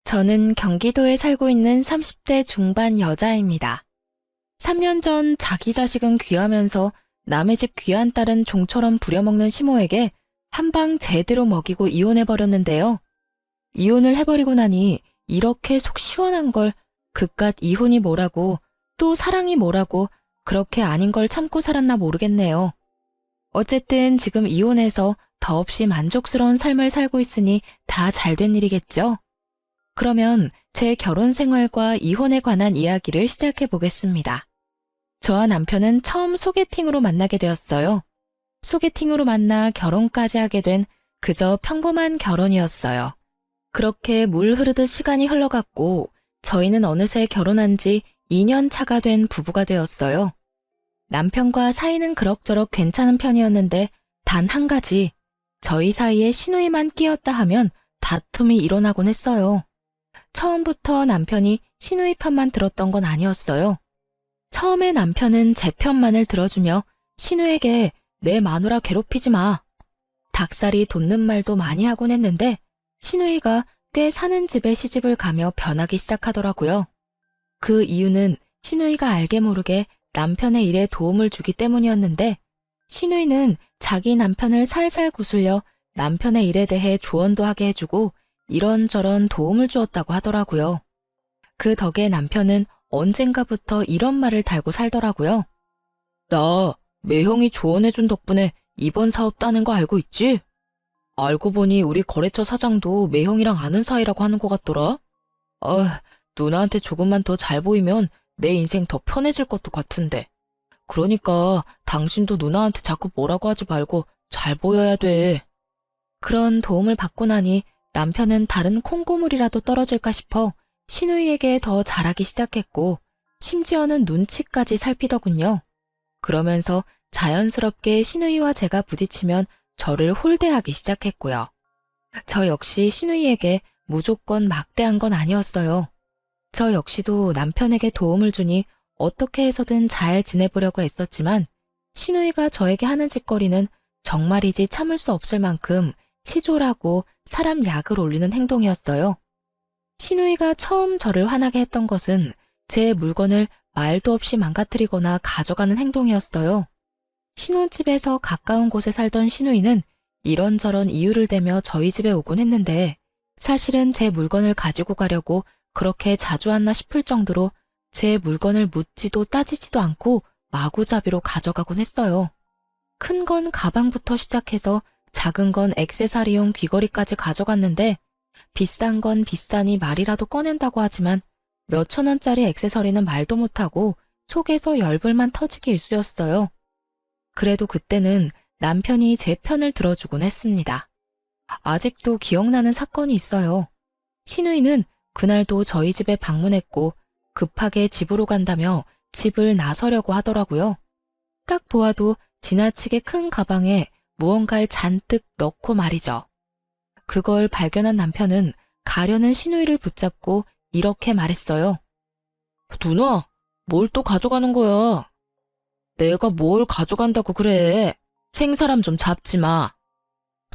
저는 경기도에 살고 있는 30대 중반 여자입니다. 3년 전 자기 자식은 귀하면서 남의 집 귀한 딸은 종처럼 부려먹는 시모에게 한 방 제대로 먹이고 이혼해버렸는데요. 이혼을 해버리고 나니 이렇게 속 시원한 걸 그깟 이혼이 뭐라고 또 사랑이 뭐라고 그렇게 아닌 걸 참고 살았나 모르겠네요. 어쨌든 지금 이혼해서 더없이 만족스러운 삶을 살고 있으니 다 잘된 일이겠죠? 그러면 제 결혼 생활과 이혼에 관한 이야기를 시작해 보겠습니다. 저와 남편은 처음 소개팅으로 만나게 되었어요. 소개팅으로 만나 결혼까지 하게 된 그저 평범한 결혼이었어요. 그렇게 물 흐르듯 시간이 흘러갔고 저희는 어느새 결혼한 지 2년 차가 된 부부가 되었어요. 남편과 사이는 그럭저럭 괜찮은 편이었는데 단 한 가지, 저희 사이에 시누이만 끼었다 하면 다툼이 일어나곤 했어요. 처음부터 남편이 시누이 편만 들었던 건 아니었어요. 처음에 남편은 제 편만을 들어주며 시누에게 내 마누라 괴롭히지 마. 닭살이 돋는 말도 많이 하곤 했는데 시누이가 꽤 사는 집에 시집을 가며 변하기 시작하더라고요. 그 이유는 시누이가 알게 모르게 남편의 일에 도움을 주기 때문이었는데 시누이는 자기 남편을 살살 구슬려 남편의 일에 대해 조언도 하게 해주고 이런저런 도움을 주었다고 하더라고요. 그 덕에 남편은 언젠가부터 이런 말을 달고 살더라고요. 나 매형이 조언해준 덕분에 이번 사업 따는 거 알고 있지? 알고 보니 우리 거래처 사장도 매형이랑 아는 사이라고 하는 것 같더라. 누나한테 조금만 더 잘 보이면 내 인생 더 편해질 것도 같은데. 그러니까 당신도 누나한테 자꾸 뭐라고 하지 말고 잘 보여야 돼. 그런 도움을 받고 나니 남편은 다른 콩고물이라도 떨어질까 싶어 시누이에게 더 잘하기 시작했고 심지어는 눈치까지 살피더군요. 그러면서 자연스럽게 시누이와 제가 부딪히면 저를 홀대하기 시작했고요. 저 역시 시누이에게 무조건 막대한 건 아니었어요. 저 역시도 남편에게 도움을 주니 어떻게 해서든 잘 지내보려고 애썼지만 시누이가 저에게 하는 짓거리는 정말이지 참을 수 없을 만큼 치졸하고 사람 약을 올리는 행동이었어요. 시누이가 처음 저를 화나게 했던 것은 제 물건을 말도 없이 망가뜨리거나 가져가는 행동이었어요. 신혼집에서 가까운 곳에 살던 시누이는 이런저런 이유를 대며 저희 집에 오곤 했는데 사실은 제 물건을 가지고 가려고 그렇게 자주 왔나 싶을 정도로 제 물건을 묻지도 따지지도 않고 마구잡이로 가져가곤 했어요. 큰 건 가방부터 시작해서 작은 건 액세서리용 귀걸이까지 가져갔는데 비싼 건 비싸니 말이라도 꺼낸다고 하지만 몇천 원짜리 액세서리는 말도 못하고 속에서 열불만 터지기 일쑤였어요. 그래도 그때는 남편이 제 편을 들어주곤 했습니다. 아직도 기억나는 사건이 있어요. 시누이는 그날도 저희 집에 방문했고 급하게 집으로 간다며 집을 나서려고 하더라고요. 딱 보아도 지나치게 큰 가방에 무언가를 잔뜩 넣고 말이죠. 그걸 발견한 남편은 가려는 시누이를 붙잡고 이렇게 말했어요. 누나, 뭘 또 가져가는 거야? 내가 뭘 가져간다고 그래. 생사람 좀 잡지 마.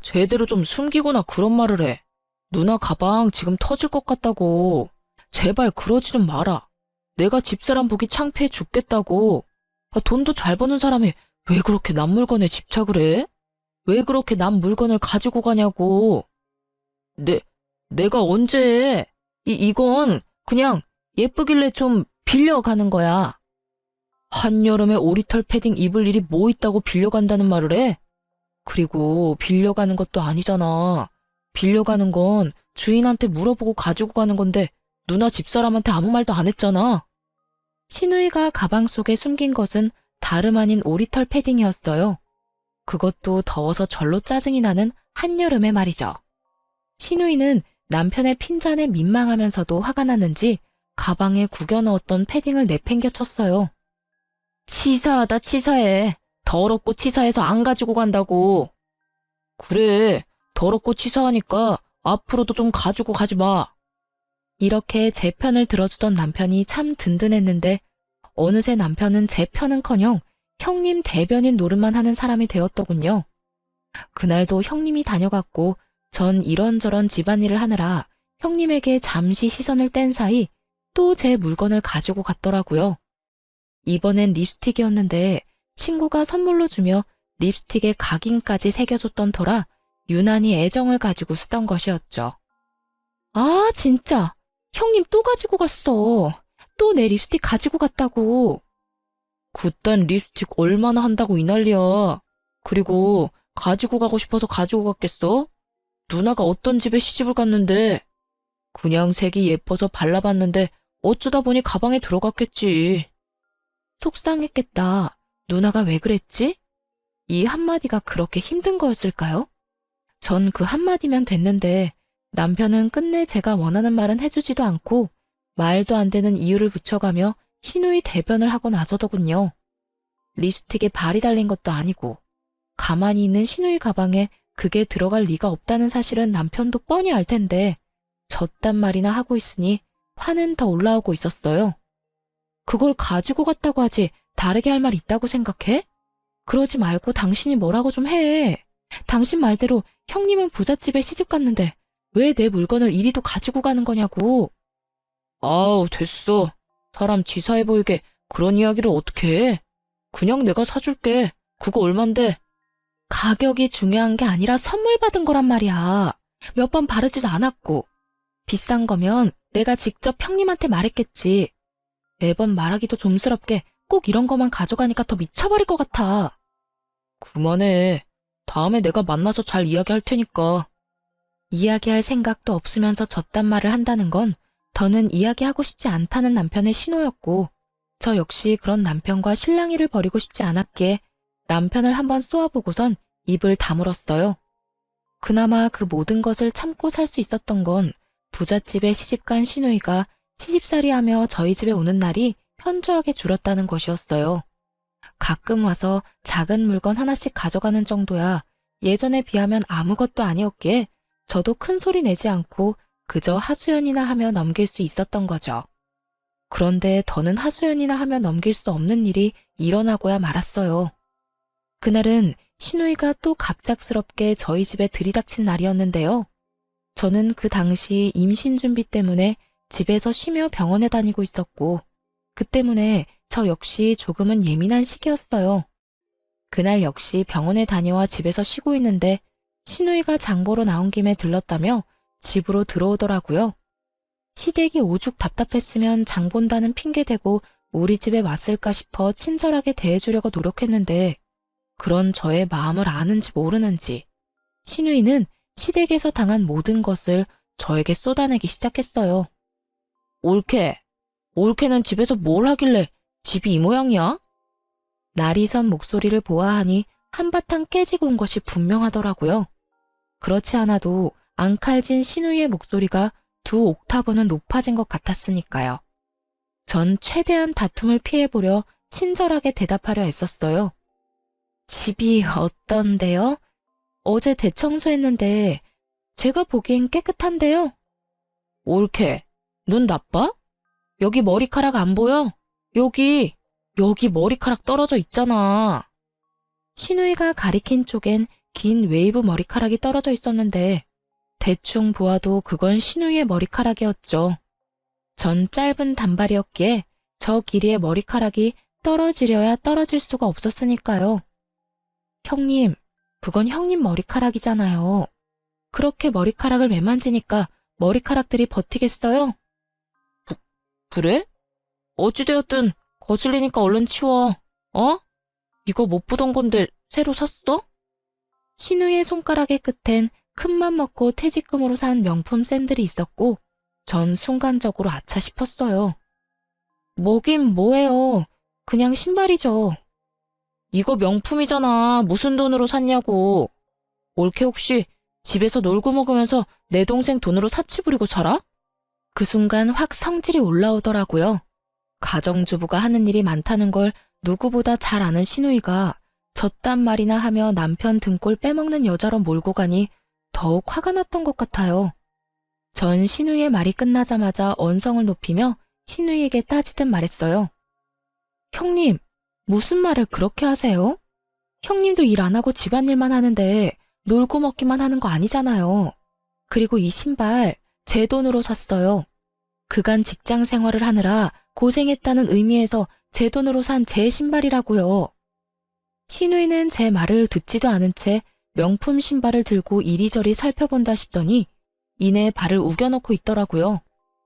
제대로 좀 숨기거나 그런 말을 해. 누나 가방 지금 터질 것 같다고. 제발 그러지 좀 마라. 내가 집사람 보기 창피해 죽겠다고. 돈도 잘 버는 사람이 왜 그렇게 남 물건에 집착을 해? 왜 그렇게 남 물건을 가지고 가냐고. 내가 언제 해? 이건 그냥 예쁘길래 좀 빌려가는 거야. 한여름에 오리털 패딩 입을 일이 뭐 있다고 빌려간다는 말을 해? 그리고 빌려가는 것도 아니잖아. 빌려가는 건 주인한테 물어보고 가지고 가는 건데 누나 집사람한테 아무 말도 안 했잖아. 시누이가 가방 속에 숨긴 것은 다름 아닌 오리털 패딩이었어요. 그것도 더워서 절로 짜증이 나는 한여름에 말이죠. 시누이는 남편의 핀잔에 민망하면서도 화가 났는지 가방에 구겨 넣었던 패딩을 내팽개쳤어요. 치사하다 치사해. 더럽고 치사해서 안 가지고 간다고. 그래, 더럽고 치사하니까 앞으로도 좀 가지고 가지 마. 이렇게 제 편을 들어주던 남편이 참 든든했는데 어느새 남편은 제 편은커녕 형님 대변인 노릇만 하는 사람이 되었더군요. 그날도 형님이 다녀갔고 전 이런저런 집안일을 하느라 형님에게 잠시 시선을 뗀 사이 또 제 물건을 가지고 갔더라고요. 이번엔 립스틱이었는데 친구가 선물로 주며 립스틱에 각인까지 새겨줬던 터라 유난히 애정을 가지고 쓰던 것이었죠. 아, 진짜. 형님 또 가지고 갔어. 또 내 립스틱 가지고 갔다고. 그딴 립스틱 얼마나 한다고 이 난리야. 그리고 가지고 가고 싶어서 가지고 갔겠어? 누나가 어떤 집에 시집을 갔는데 그냥 색이 예뻐서 발라봤는데 어쩌다 보니 가방에 들어갔겠지. 속상했겠다. 누나가 왜 그랬지? 이 한마디가 그렇게 힘든 거였을까요? 전 그 한마디면 됐는데 남편은 끝내 제가 원하는 말은 해주지도 않고 말도 안 되는 이유를 붙여가며 시누이 대변을 하고 나서더군요. 립스틱에 발이 달린 것도 아니고 가만히 있는 시누이 가방에 그게 들어갈 리가 없다는 사실은 남편도 뻔히 알 텐데 저딴 말이나 하고 있으니 화는 더 올라오고 있었어요. 그걸 가지고 갔다고 하지 다르게 할 말 있다고 생각해? 그러지 말고 당신이 뭐라고 좀 해. 당신 말대로 형님은 부잣집에 시집 갔는데 왜 내 물건을 이리도 가지고 가는 거냐고. 아우, 됐어. 사람 치사해 보이게 그런 이야기를 어떻게 해. 그냥 내가 사줄게. 그거 얼만데? 가격이 중요한 게 아니라 선물 받은 거란 말이야. 몇 번 바르지도 않았고. 비싼 거면 내가 직접 형님한테 말했겠지. 매번 말하기도 좀스럽게 꼭 이런 거만 가져가니까 더 미쳐버릴 것 같아. 그만해. 다음에 내가 만나서 잘 이야기할 테니까. 이야기할 생각도 없으면서 저딴 말을 한다는 건 더는 이야기하고 싶지 않다는 남편의 신호였고 저 역시 그런 남편과 실랑이를 벌이고 싶지 않았기에 남편을 한번 쏘아보고선 입을 다물었어요. 그나마 그 모든 것을 참고 살 수 있었던 건 부잣집에 시집간 시누이가 시집살이하며 저희 집에 오는 날이 현저하게 줄었다는 것이었어요. 가끔 와서 작은 물건 하나씩 가져가는 정도야 예전에 비하면 아무것도 아니었기에 저도 큰 소리 내지 않고 그저 하소연이나 하며 넘길 수 있었던 거죠. 그런데 더는 하소연이나 하며 넘길 수 없는 일이 일어나고야 말았어요. 그날은 시누이가 또 갑작스럽게 저희 집에 들이닥친 날이었는데요. 저는 그 당시 임신 준비 때문에 집에서 쉬며 병원에 다니고 있었고 그 때문에 저 역시 조금은 예민한 시기였어요. 그날 역시 병원에 다녀와 집에서 쉬고 있는데 시누이가 장 보러 나온 김에 들렀다며 집으로 들어오더라고요. 시댁이 오죽 답답했으면 장 본다는 핑계 대고 우리 집에 왔을까 싶어 친절하게 대해주려고 노력했는데 그런 저의 마음을 아는지 모르는지 시누이는 시댁에서 당한 모든 것을 저에게 쏟아내기 시작했어요. 올케는 집에서 뭘 하길래 집이 이 모양이야? 날이 선 목소리를 보아하니 한바탕 깨지고 온 것이 분명하더라고요. 그렇지 않아도 앙칼진 시누이의 목소리가 2옥타브는 높아진 것 같았으니까요. 전 최대한 다툼을 피해보려 친절하게 대답하려 애썼어요. 집이 어떤데요? 어제 대청소했는데 제가 보기엔 깨끗한데요. 올케, 눈 나빠? 여기 머리카락 안 보여? 여기 머리카락 떨어져 있잖아. 시누이가 가리킨 쪽엔 긴 웨이브 머리카락이 떨어져 있었는데 대충 보아도 그건 시누이의 머리카락이었죠. 전 짧은 단발이었기에 저 길이의 머리카락이 떨어지려야 떨어질 수가 없었으니까요. 형님, 그건 형님 머리카락이잖아요. 그렇게 머리카락을 매만지니까 머리카락들이 버티겠어요? 그래? 어찌되었든 거슬리니까 얼른 치워. 어? 이거 못 보던 건데 새로 샀어? 시누이의 손가락의 끝엔 큰맘 먹고 퇴직금으로 산 명품 샌들이 있었고 전 순간적으로 아차 싶었어요. 뭐긴 뭐예요. 그냥 신발이죠. 이거 명품이잖아. 무슨 돈으로 샀냐고. 올케 혹시 집에서 놀고 먹으면서 내 동생 돈으로 사치 부리고 살아? 그 순간 확 성질이 올라오더라고요. 가정주부가 하는 일이 많다는 걸 누구보다 잘 아는 시누이가 저딴 말이나 하며 남편 등골 빼먹는 여자로 몰고 가니 더욱 화가 났던 것 같아요. 전 시누이의 말이 끝나자마자 언성을 높이며 시누이에게 따지듯 말했어요. 형님, 무슨 말을 그렇게 하세요? 형님도 일 안 하고 집안일만 하는데 놀고 먹기만 하는 거 아니잖아요. 그리고 이 신발 제 돈으로 샀어요. 그간 직장 생활을 하느라 고생했다는 의미에서 제 돈으로 산 제 신발이라고요. 신우이는 제 말을 듣지도 않은 채 명품 신발을 들고 이리저리 살펴본다 싶더니 이내 발을 우겨넣고 있더라고요.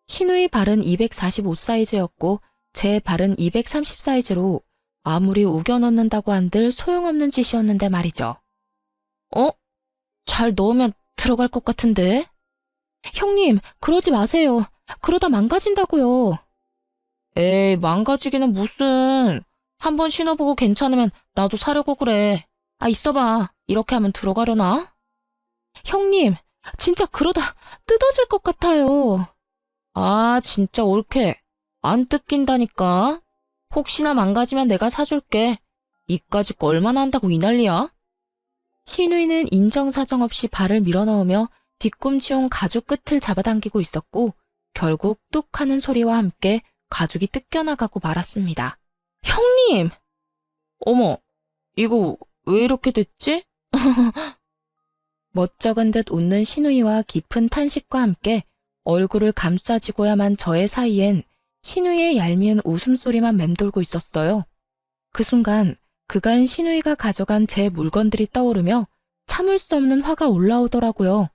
신우이 발은 245 사이즈였고 제 발은 230 사이즈로 아무리 우겨넣는다고 한들 소용없는 짓이었는데 말이죠. 잘 넣으면 들어갈 것 같은데? 형님, 그러지 마세요. 그러다 망가진다고요. 에이, 망가지기는 무슨. 한번 신어보고 괜찮으면 나도 사려고 그래. 있어봐. 이렇게 하면 들어가려나? 형님, 진짜 그러다 뜯어질 것 같아요. 진짜 옳게. 안 뜯긴다니까. 혹시나 망가지면 내가 사줄게. 이까짓 거 얼마나 한다고 이 난리야? 신우이는 인정사정 없이 발을 밀어넣으며 뒤꿈치 온 가죽 끝을 잡아당기고 있었고 결국 뚝 하는 소리와 함께 가죽이 뜯겨나가고 말았습니다. 형님! 어머, 이거 왜 이렇게 됐지? 멋쩍은 듯 웃는 신우이와 깊은 탄식과 함께 얼굴을 감싸지고야만 저의 사이엔 신우이의 얄미운 웃음소리만 맴돌고 있었어요. 그 순간 그간 신우이가 가져간 제 물건들이 떠오르며 참을 수 없는 화가 올라오더라고요.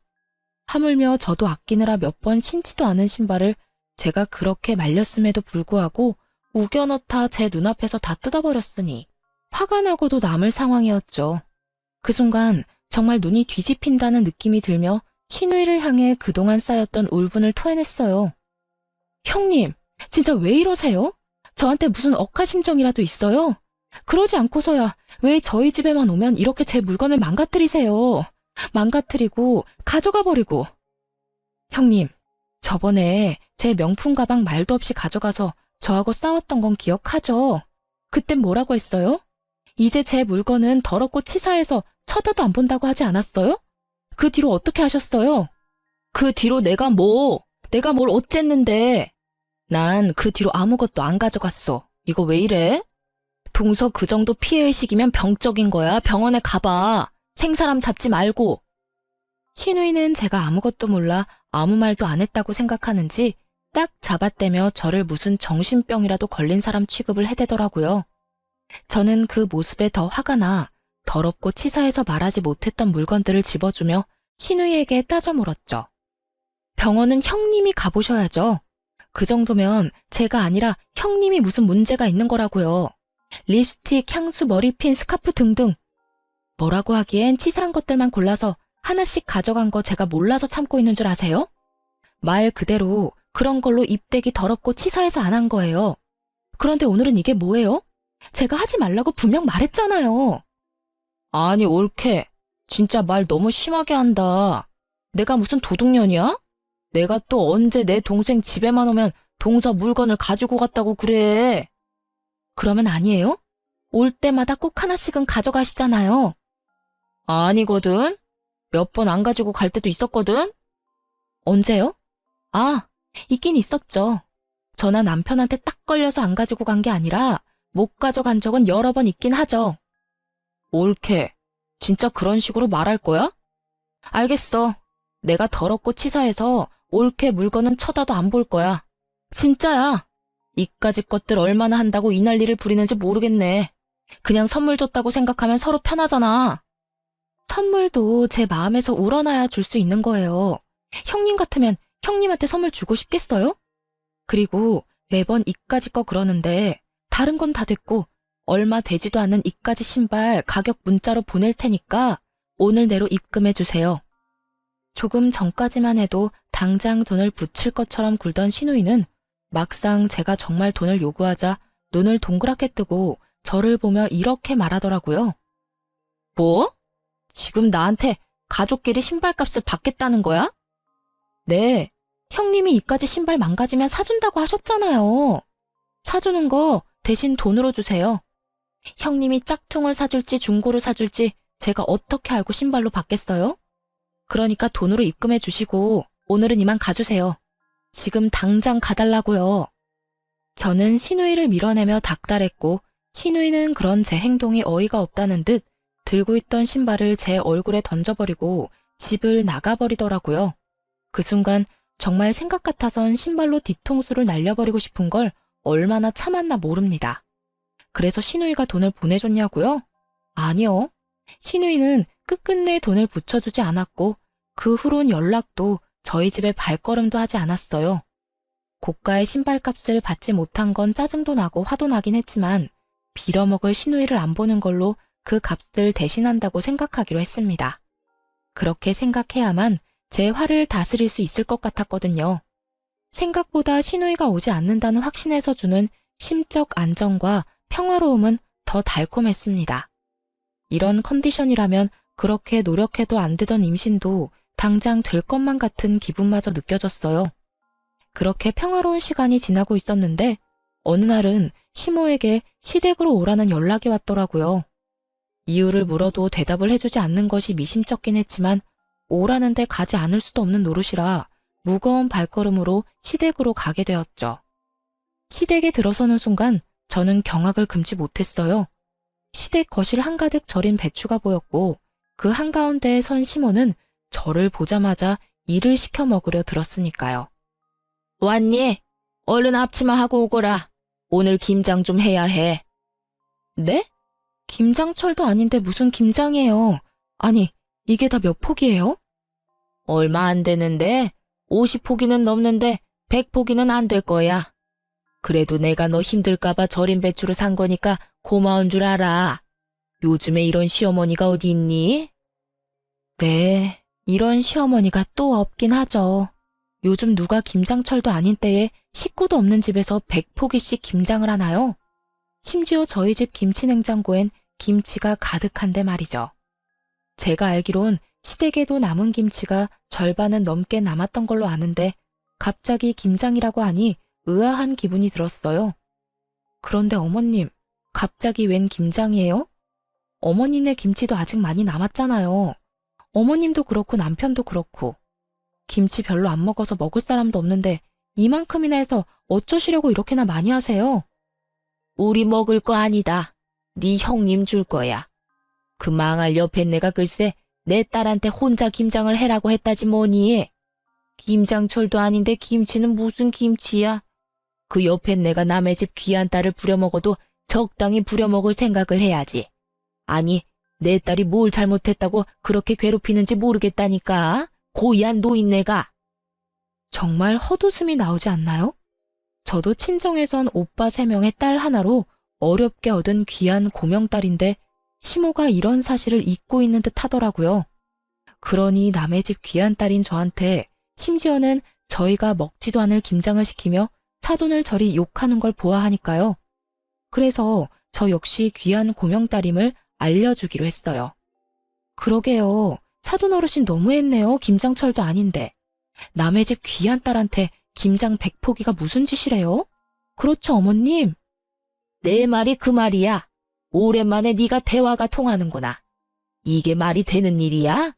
하물며 저도 아끼느라 몇 번 신지도 않은 신발을 제가 그렇게 말렸음에도 불구하고 우겨넣다 제 눈앞에서 다 뜯어버렸으니 화가 나고도 남을 상황이었죠. 그 순간 정말 눈이 뒤집힌다는 느낌이 들며 신우이를 향해 그동안 쌓였던 울분을 토해냈어요. 형님, 진짜 왜 이러세요? 저한테 무슨 억하심정이라도 있어요? 그러지 않고서야 왜 저희 집에만 오면 이렇게 제 물건을 망가뜨리세요? 망가뜨리고 가져가 버리고. 형님, 저번에 제 명품 가방 말도 없이 가져가서 저하고 싸웠던 건 기억하죠? 그땐 뭐라고 했어요? 이제 제 물건은 더럽고 치사해서 쳐다도 안 본다고 하지 않았어요? 그 뒤로 어떻게 하셨어요? 그 뒤로 내가 뭘 어쨌는데. 난 그 뒤로 아무것도 안 가져갔어. 이거 왜 이래? 동서 그 정도 피해의식이면 병적인 거야. 병원에 가봐. 생사람 잡지 말고. 신우이는 제가 아무것도 몰라 아무 말도 안 했다고 생각하는지 딱 잡아떼며 저를 무슨 정신병이라도 걸린 사람 취급을 해대더라고요. 저는 그 모습에 더 화가 나 더럽고 치사해서 말하지 못했던 물건들을 집어주며 신우이에게 따져 물었죠. 병원은 형님이 가보셔야죠. 그 정도면 제가 아니라 형님이 무슨 문제가 있는 거라고요. 립스틱, 향수, 머리핀, 스카프 등등. 뭐라고 하기엔 치사한 것들만 골라서 하나씩 가져간 거 제가 몰라서 참고 있는 줄 아세요? 말 그대로 그런 걸로 입대기 더럽고 치사해서 안 한 거예요. 그런데 오늘은 이게 뭐예요? 제가 하지 말라고 분명 말했잖아요. 아니, 옳게. 진짜 말 너무 심하게 한다. 내가 무슨 도둑년이야? 내가 또 언제 내 동생 집에만 오면 동서 물건을 가지고 갔다고 그래. 그러면 아니에요? 올 때마다 꼭 하나씩은 가져가시잖아요. 아니거든. 몇 번 안 가지고 갈 때도 있었거든. 언제요? 있긴 있었죠. 저나 남편한테 딱 걸려서 안 가지고 간 게 아니라 못 가져간 적은 여러 번 있긴 하죠. 옳게. 진짜 그런 식으로 말할 거야? 알겠어. 내가 더럽고 치사해서 옳게 물건은 쳐다도 안 볼 거야. 진짜야. 이까짓 것들 얼마나 한다고 이 난리를 부리는지 모르겠네. 그냥 선물 줬다고 생각하면 서로 편하잖아. 선물도 제 마음에서 우러나야 줄 수 있는 거예요. 형님 같으면 형님한테 선물 주고 싶겠어요? 그리고 매번 이까짓 거 그러는데 다른 건 다 됐고 얼마 되지도 않는 이까짓 신발 가격 문자로 보낼 테니까 오늘 내로 입금해 주세요. 조금 전까지만 해도 당장 돈을 붙일 것처럼 굴던 신우이는 막상 제가 정말 돈을 요구하자 눈을 동그랗게 뜨고 저를 보며 이렇게 말하더라고요. 뭐? 지금 나한테 가족끼리 신발값을 받겠다는 거야? 네, 형님이 이까지 신발 망가지면 사준다고 하셨잖아요. 사주는 거 대신 돈으로 주세요. 형님이 짝퉁을 사줄지 중고를 사줄지 제가 어떻게 알고 신발로 받겠어요? 그러니까 돈으로 입금해 주시고 오늘은 이만 가주세요. 지금 당장 가달라고요. 저는 신우이를 밀어내며 닥달했고 신우이는 그런 제 행동이 어이가 없다는 듯 들고 있던 신발을 제 얼굴에 던져버리고 집을 나가버리더라고요. 그 순간 정말 생각 같아선 신발로 뒤통수를 날려버리고 싶은 걸 얼마나 참았나 모릅니다. 그래서 신우이가 돈을 보내줬냐고요? 아니요. 신우이는 끝끝내 돈을 붙여주지 않았고 그 후론 연락도 저희 집에 발걸음도 하지 않았어요. 고가의 신발값을 받지 못한 건 짜증도 나고 화도 나긴 했지만 빌어먹을 신우이를 안 보는 걸로 그 값을 대신한다고 생각하기로 했습니다. 그렇게 생각해야만 제 화를 다스릴 수 있을 것 같았거든요. 생각보다 신우이가 오지 않는다는 확신에서 주는 심적 안정과 평화로움은 더 달콤했습니다. 이런 컨디션이라면 그렇게 노력해도 안 되던 임신도 당장 될 것만 같은 기분마저 느껴졌어요. 그렇게 평화로운 시간이 지나고 있었는데 어느 날은 시모에게 시댁으로 오라는 연락이 왔더라고요. 이유를 물어도 대답을 해주지 않는 것이 미심쩍긴 했지만 오라는데 가지 않을 수도 없는 노릇이라 무거운 발걸음으로 시댁으로 가게 되었죠. 시댁에 들어서는 순간 저는 경악을 금치 못했어요. 시댁 거실 한가득 절인 배추가 보였고 그 한가운데에 선 시모는 저를 보자마자 일을 시켜 먹으려 들었으니까요. 왔니? 얼른 앞치마 하고 오거라. 오늘 김장 좀 해야 해. 네? 김장철도 아닌데 무슨 김장이에요. 아니, 이게 다 몇 포기예요? 얼마 안 되는데 50포기는 넘는데 100포기는 안 될 거야. 그래도 내가 너 힘들까봐 절인 배추를 산 거니까 고마운 줄 알아. 요즘에 이런 시어머니가 어디 있니? 네, 이런 시어머니가 또 없긴 하죠. 요즘 누가 김장철도 아닌 때에 식구도 없는 집에서 100포기씩 김장을 하나요? 심지어 저희 집 김치냉장고엔 김치가 가득한데 말이죠. 제가 알기론 시댁에도 남은 김치가 절반은 넘게 남았던 걸로 아는데 갑자기 김장이라고 하니 의아한 기분이 들었어요. 그런데 어머님, 갑자기 웬 김장이에요? 어머님네 김치도 아직 많이 남았잖아요. 어머님도 그렇고 남편도 그렇고. 김치 별로 안 먹어서 먹을 사람도 없는데 이만큼이나 해서 어쩌시려고 이렇게나 많이 하세요? 우리 먹을 거 아니다. 네 형님 줄 거야. 그 망할 옆에 내가 글쎄 내 딸한테 혼자 김장을 해라고 했다지 뭐니. 김장철도 아닌데 김치는 무슨 김치야. 그 옆에 내가 남의 집 귀한 딸을 부려먹어도 적당히 부려먹을 생각을 해야지. 아니, 내 딸이 뭘 잘못했다고 그렇게 괴롭히는지 모르겠다니까. 고이한 노인네가. 정말 헛웃음이 나오지 않나요? 저도 친정에선 오빠 3명의 딸 하나로 어렵게 얻은 귀한 고명딸인데 시모가 이런 사실을 잊고 있는 듯 하더라고요. 그러니 남의 집 귀한 딸인 저한테 심지어는 저희가 먹지도 않을 김장을 시키며 사돈을 저리 욕하는 걸 보아하니까요. 그래서 저 역시 귀한 고명딸임을 알려주기로 했어요. 그러게요. 사돈 어르신 너무했네요. 김장철도 아닌데. 남의 집 귀한 딸한테 김장 100포기가 무슨 짓이래요? 그렇죠, 어머님? 내 말이 그 말이야. 오랜만에 네가 대화가 통하는구나. 이게 말이 되는 일이야?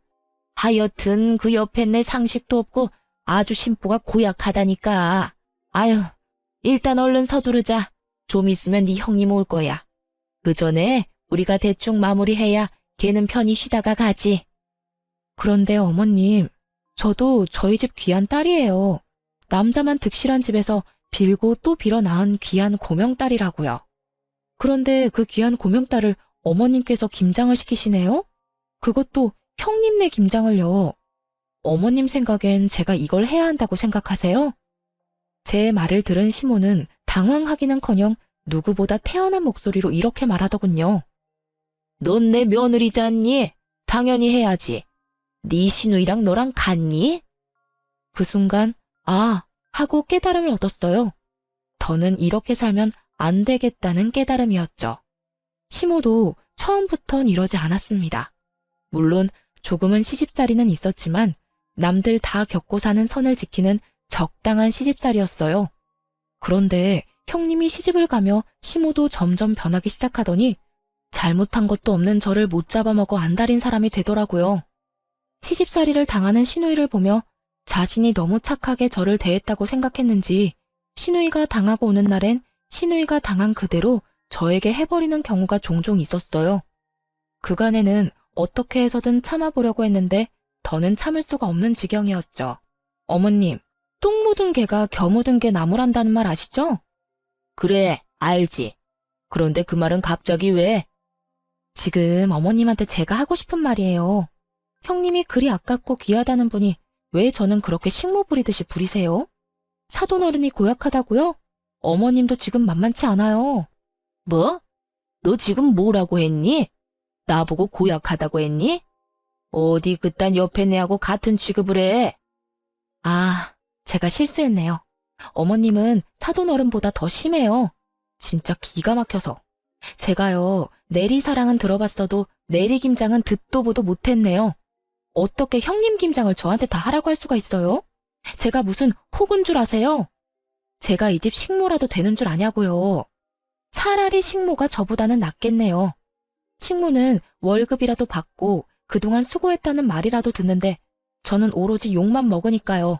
하여튼 그 옆에 내 상식도 없고 아주 심보가 고약하다니까. 아유, 일단 얼른 서두르자. 좀 있으면 네 형님 올 거야. 그 전에 우리가 대충 마무리해야 걔는 편히 쉬다가 가지. 그런데 어머님, 저도 저희 집 귀한 딸이에요. 남자만 득실한 집에서 빌고 또 빌어 낳은 귀한 고명딸이라고요. 그런데 그 귀한 고명딸을 어머님께서 김장을 시키시네요? 그것도 형님네 김장을요. 어머님 생각엔 제가 이걸 해야 한다고 생각하세요? 제 말을 들은 시모는 당황하기는커녕 누구보다 태연한 목소리로 이렇게 말하더군요. 넌 내 며느리지 않니? 당연히 해야지. 네 시누이랑 너랑 같니? 그 순간 아 하고 깨달음을 얻었어요. 더는 이렇게 살면 안 되겠다는 깨달음이었죠. 시모도 처음부턴 이러지 않았습니다. 물론 조금은 시집살이는 있었지만 남들 다 겪고 사는 선을 지키는 적당한 시집살이었어요. 그런데 형님이 시집을 가며 시모도 점점 변하기 시작하더니 잘못한 것도 없는 저를 못 잡아먹어 안달인 사람이 되더라고요. 시집살이를 당하는 시누이를 보며 자신이 너무 착하게 저를 대했다고 생각했는지 시누이가 당하고 오는 날엔 시누이가 당한 그대로 저에게 해버리는 경우가 종종 있었어요. 그간에는 어떻게 해서든 참아보려고 했는데 더는 참을 수가 없는 지경이었죠. 어머님, 똥 묻은 개가 겨 묻은 개 나무란다는 말 아시죠? 그래, 알지. 그런데 그 말은 갑자기 왜? 지금 어머님한테 제가 하고 싶은 말이에요. 형님이 그리 아깝고 귀하다는 분이 왜 저는 그렇게 식모 부리듯이 부리세요? 사돈어른이 고약하다고요? 어머님도 지금 만만치 않아요. 뭐? 너 지금 뭐라고 했니? 나보고 고약하다고 했니? 어디 그딴 옆에 내하고 같은 취급을 해? 아, 제가 실수했네요. 어머님은 사돈어른보다 더 심해요. 진짜 기가 막혀서. 제가요, 내리사랑은 들어봤어도 내리김장은 듣도 보도 못했네요. 어떻게 형님 김장을 저한테 다 하라고 할 수가 있어요? 제가 무슨 혹은 줄 아세요? 제가 이 집 식모라도 되는 줄 아냐고요. 차라리 식모가 저보다는 낫겠네요. 식모는 월급이라도 받고 그동안 수고했다는 말이라도 듣는데 저는 오로지 욕만 먹으니까요.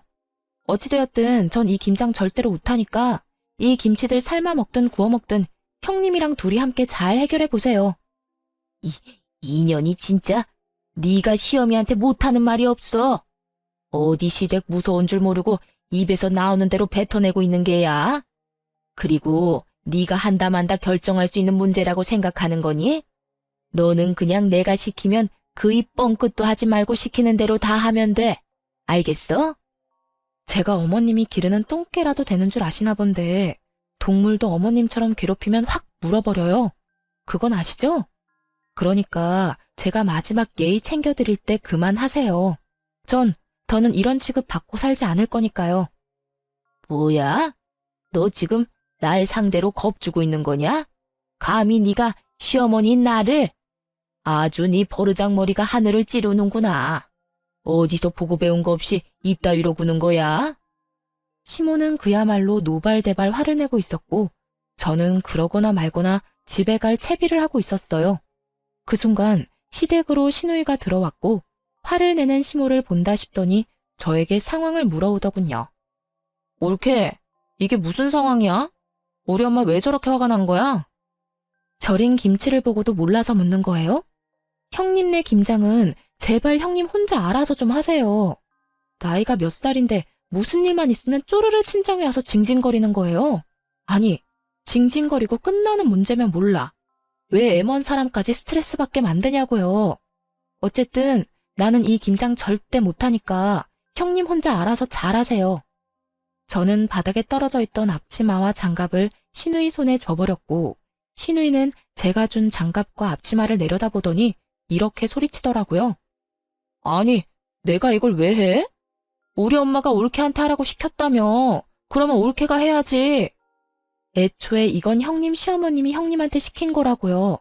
어찌되었든 전 이 김장 절대로 못하니까 이 김치들 삶아 먹든 구워 먹든 형님이랑 둘이 함께 잘 해결해 보세요. 이년이 진짜 네가 시어미한테 못하는 말이 없어. 어디 시댁 무서운 줄 모르고 입에서 나오는 대로 뱉어내고 있는 게야. 그리고 네가 한다 만다 결정할 수 있는 문제라고 생각하는 거니? 너는 그냥 내가 시키면 그 입 뻥끗도 하지 말고 시키는 대로 다 하면 돼. 알겠어? 제가 어머님이 기르는 똥개라도 되는 줄 아시나 본데 동물도 어머님처럼 괴롭히면 확 물어버려요. 그건 아시죠? 그러니까 제가 마지막 예의 챙겨드릴 때 그만하세요. 더는 이런 취급 받고 살지 않을 거니까요. 뭐야? 너 지금 날 상대로 겁주고 있는 거냐? 감히 네가 시어머니인 나를? 아주 네 버르장머리가 하늘을 찌르는구나. 어디서 보고 배운 거 없이 이따위로 구는 거야? 시모는 그야말로 노발대발 화를 내고 있었고 저는 그러거나 말거나 집에 갈 채비를 하고 있었어요. 그 순간 시댁으로 시누이가 들어왔고 화를 내는 시모를 본다 싶더니 저에게 상황을 물어오더군요. 옳게, 이게 무슨 상황이야? 우리 엄마 왜 저렇게 화가 난 거야? 절인 김치를 보고도 몰라서 묻는 거예요? 형님네 김장은 제발 형님 혼자 알아서 좀 하세요. 나이가 몇 살인데 무슨 일만 있으면 쪼르르 친정에 와서 징징거리는 거예요. 아니, 징징거리고 끝나는 문제면 몰라. 왜 애먼 사람까지 스트레스 받게 만드냐고요. 어쨌든 나는 이 김장 절대 못하니까 형님 혼자 알아서 잘하세요. 저는 바닥에 떨어져 있던 앞치마와 장갑을 시누이 손에 줘버렸고 시누이는 제가 준 장갑과 앞치마를 내려다보더니 이렇게 소리치더라고요. 아니, 내가 이걸 왜 해? 우리 엄마가 올케한테 하라고 시켰다며. 그러면 올케가 해야지. 애초에 이건 형님 시어머님이 형님한테 시킨 거라고요.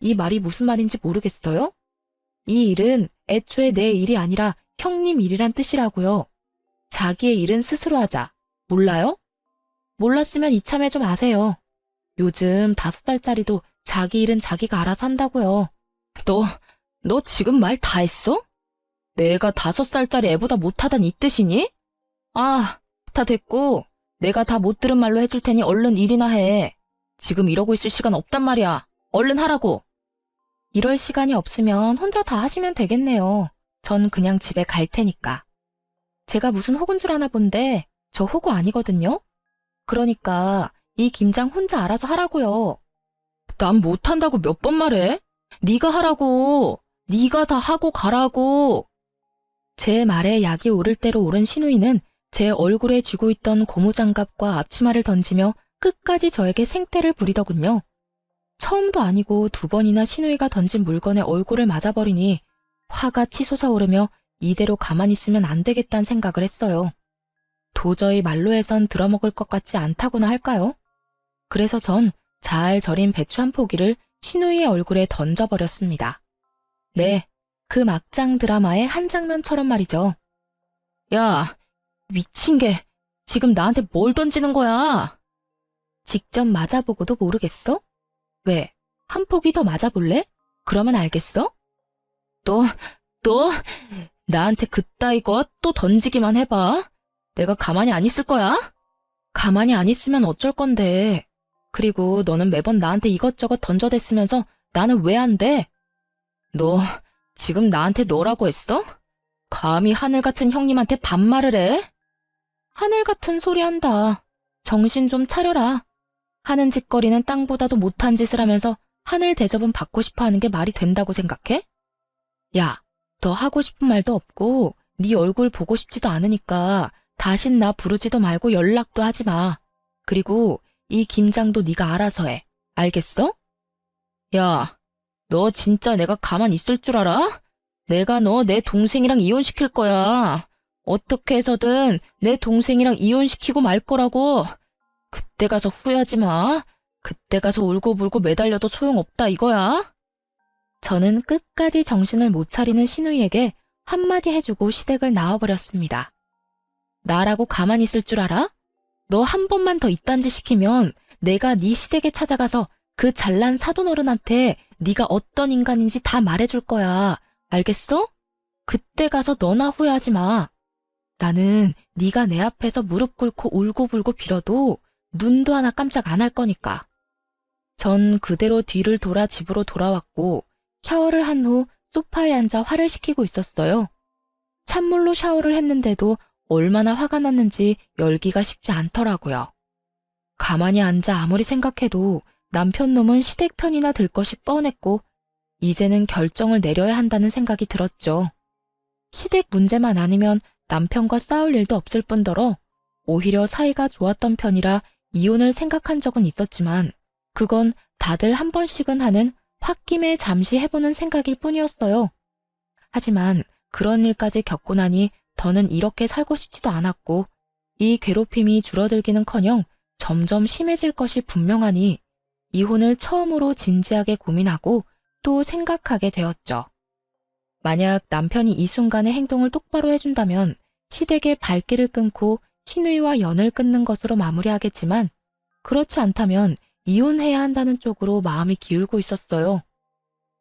이 말이 무슨 말인지 모르겠어요? 이 일은 애초에 내 일이 아니라 형님 일이란 뜻이라고요. 자기의 일은 스스로 하자. 몰라요? 몰랐으면 이참에 좀 아세요. 요즘 5살짜리도 자기 일은 자기가 알아서 한다고요. 너 지금 말 다 했어? 내가 5살짜리 애보다 못하단 이 뜻이니? 아, 다 됐고 내가 다 못 들은 말로 해줄 테니 얼른 일이나 해. 지금 이러고 있을 시간 없단 말이야. 얼른 하라고. 이럴 시간이 없으면 혼자 다 하시면 되겠네요. 전 그냥 집에 갈 테니까. 제가 무슨 호구인 줄 아나 본데 저 호구 아니거든요. 그러니까 이 김장 혼자 알아서 하라고요. 난 못한다고 몇 번 말해? 네가 하라고. 네가 다 하고 가라고. 제 말에 약이 오를 대로 오른 시누이는 제 얼굴에 쥐고 있던 고무장갑과 앞치마를 던지며 끝까지 저에게 생떼를 부리더군요. 처음도 아니고 2번이나 시누이가 던진 물건에 얼굴을 맞아버리니 화가 치솟아 오르며 이대로 가만히 있으면 안 되겠다는 생각을 했어요. 도저히 말로 해선 들어먹을 것 같지 않다고나 할까요? 그래서 전 잘 절인 배추 한 포기를 시누이의 얼굴에 던져버렸습니다. 네, 그 막장 드라마의 한 장면처럼 말이죠. 야, 미친 게 지금 나한테 뭘 던지는 거야? 직접 맞아보고도 모르겠어? 왜, 한 포기 더 맞아볼래? 그러면 알겠어? 너 나한테 그따위 거 또 던지기만 해봐. 내가 가만히 안 있을 거야? 가만히 안 있으면 어쩔 건데. 그리고 너는 매번 나한테 이것저것 던져댔으면서 나는 왜 안 돼? 너 지금 나한테 너라고 했어? 감히 하늘 같은 형님한테 반말을 해? 하늘 같은 소리 한다. 정신 좀 차려라. 하는 짓거리는 땅보다도 못한 짓을 하면서 하늘 대접은 받고 싶어 하는 게 말이 된다고 생각해? 야, 너 하고 싶은 말도 없고 네 얼굴 보고 싶지도 않으니까 다신 나 부르지도 말고 연락도 하지 마. 그리고 이 김장도 네가 알아서 해. 알겠어? 야, 너 진짜 내가 가만 있을 줄 알아? 내가 너 내 동생이랑 이혼시킬 거야. 어떻게 해서든 내 동생이랑 이혼시키고 말 거라고. 그때 가서 후회하지 마. 그때 가서 울고불고 매달려도 소용없다 이거야. 저는 끝까지 정신을 못 차리는 신우이에게 한마디 해주고 시댁을 나와버렸습니다. 나라고 가만히 있을 줄 알아? 너 한 번만 더 이딴 짓 시키면 내가 네 시댁에 찾아가서 그 잘난 사돈어른한테 네가 어떤 인간인지 다 말해줄 거야. 알겠어? 그때 가서 너나 후회하지 마. 나는 네가 내 앞에서 무릎 꿇고 울고불고 빌어도 눈도 하나 깜짝 안 할 거니까. 전 그대로 뒤를 돌아 집으로 돌아왔고 샤워를 한 후 소파에 앉아 화를 식히고 있었어요. 찬물로 샤워를 했는데도 얼마나 화가 났는지 열기가 식지 않더라고요. 가만히 앉아 아무리 생각해도 남편 놈은 시댁 편이나 들 것이 뻔했고 이제는 결정을 내려야 한다는 생각이 들었죠. 시댁 문제만 아니면 남편과 싸울 일도 없을 뿐더러 오히려 사이가 좋았던 편이라 이혼을 생각한 적은 있었지만 그건 다들 한 번씩은 하는 홧김에 잠시 해보는 생각일 뿐이었어요. 하지만 그런 일까지 겪고 나니 더는 이렇게 살고 싶지도 않았고 이 괴롭힘이 줄어들기는커녕 점점 심해질 것이 분명하니 이혼을 처음으로 진지하게 고민하고 또 생각하게 되었죠. 만약 남편이 이 순간의 행동을 똑바로 해준다면 시댁의 발길을 끊고 신우이와 연을 끊는 것으로 마무리하겠지만 그렇지 않다면 이혼해야 한다는 쪽으로 마음이 기울고 있었어요.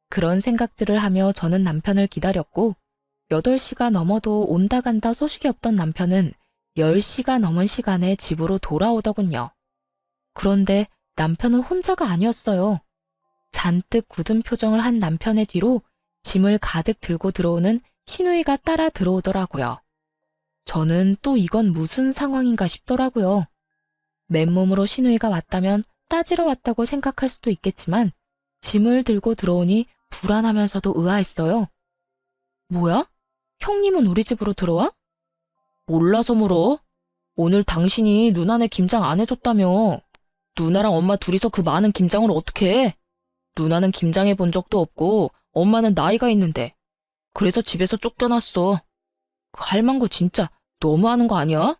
그런 생각들을 하며 저는 남편을 기다렸고 8시가 넘어도 온다 간다 소식이 없던 남편은 10시가 넘은 시간에 집으로 돌아오더군요. 그런데 남편은 혼자가 아니었어요. 잔뜩 굳은 표정을 한 남편의 뒤로 짐을 가득 들고 들어오는 신우이가 따라 들어오더라고요. 저는 또 이건 무슨 상황인가 싶더라고요. 맨몸으로 신우이가 왔다면 따지러 왔다고 생각할 수도 있겠지만 짐을 들고 들어오니 불안하면서도 의아했어요. 뭐야? 형님은 우리 집으로 들어와? 몰라서 물어. 오늘 당신이 누나네 김장 안 해줬다며. 누나랑 엄마 둘이서 그 많은 김장을 어떻게 해? 누나는 김장해 본 적도 없고 엄마는 나이가 있는데. 그래서 집에서 쫓겨났어. 그 할망구 진짜 너무하는 거 아니야?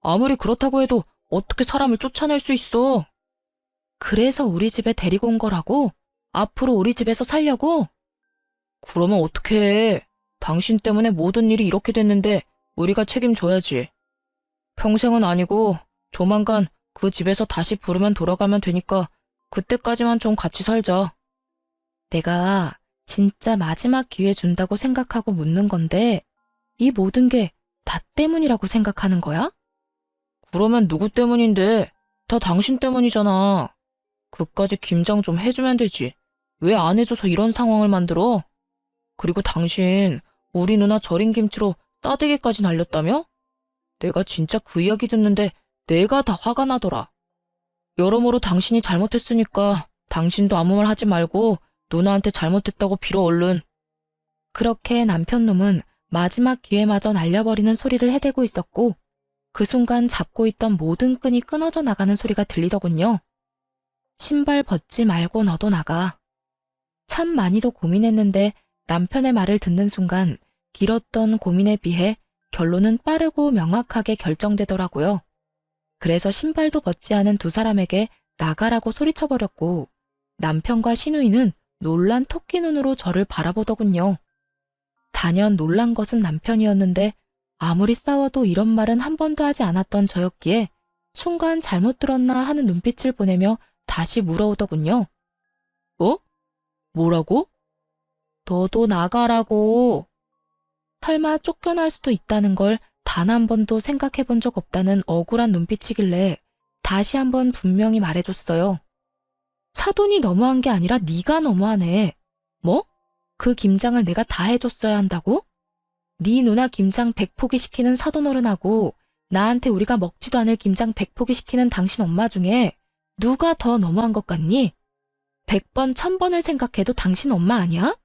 아무리 그렇다고 해도 어떻게 사람을 쫓아낼 수 있어? 그래서 우리 집에 데리고 온 거라고? 앞으로 우리 집에서 살려고? 그러면 어떻게 해? 당신 때문에 모든 일이 이렇게 됐는데 우리가 책임져야지. 평생은 아니고 조만간 그 집에서 다시 부르면 돌아가면 되니까 그때까지만 좀 같이 살자. 내가 진짜 마지막 기회 준다고 생각하고 묻는 건데 이 모든 게 나 때문이라고 생각하는 거야? 그러면 누구 때문인데? 다 당신 때문이잖아. 그까지 김장 좀 해주면 되지. 왜 안 해줘서 이런 상황을 만들어? 그리고 당신 우리 누나 절인 김치로 따대기까지 날렸다며? 내가 진짜 그 이야기 듣는데 내가 다 화가 나더라. 여러모로 당신이 잘못했으니까 당신도 아무 말 하지 말고 누나한테 잘못했다고 빌어 얼른. 그렇게 남편놈은 마지막 기회마저 날려버리는 소리를 해대고 있었고 그 순간 잡고 있던 모든 끈이 끊어져 나가는 소리가 들리더군요. 신발 벗지 말고 너도 나가. 참 많이도 고민했는데 남편의 말을 듣는 순간 길었던 고민에 비해 결론은 빠르고 명확하게 결정되더라고요. 그래서 신발도 벗지 않은 두 사람에게 나가라고 소리쳐버렸고 남편과 신우이는 놀란 토끼 눈으로 저를 바라보더군요. 단연 놀란 것은 남편이었는데 아무리 싸워도 이런 말은 한 번도 하지 않았던 저였기에 순간 잘못 들었나 하는 눈빛을 보내며 다시 물어오더군요. 어? 뭐라고? 너도 나가라고. 설마 쫓겨날 수도 있다는 걸 단 한 번도 생각해 본 적 없다는 억울한 눈빛이길래 다시 한번 분명히 말해줬어요. 사돈이 너무한 게 아니라 네가 너무하네. 뭐? 그 김장을 내가 다 해줬어야 한다고? 네 누나 김장 100포기 시키는 사돈어른하고 나한테 우리가 먹지도 않을 김장 100포기 시키는 당신 엄마 중에 누가 더 너무한 것 같니? 100번, 1000번을 생각해도 당신 엄마 아니야?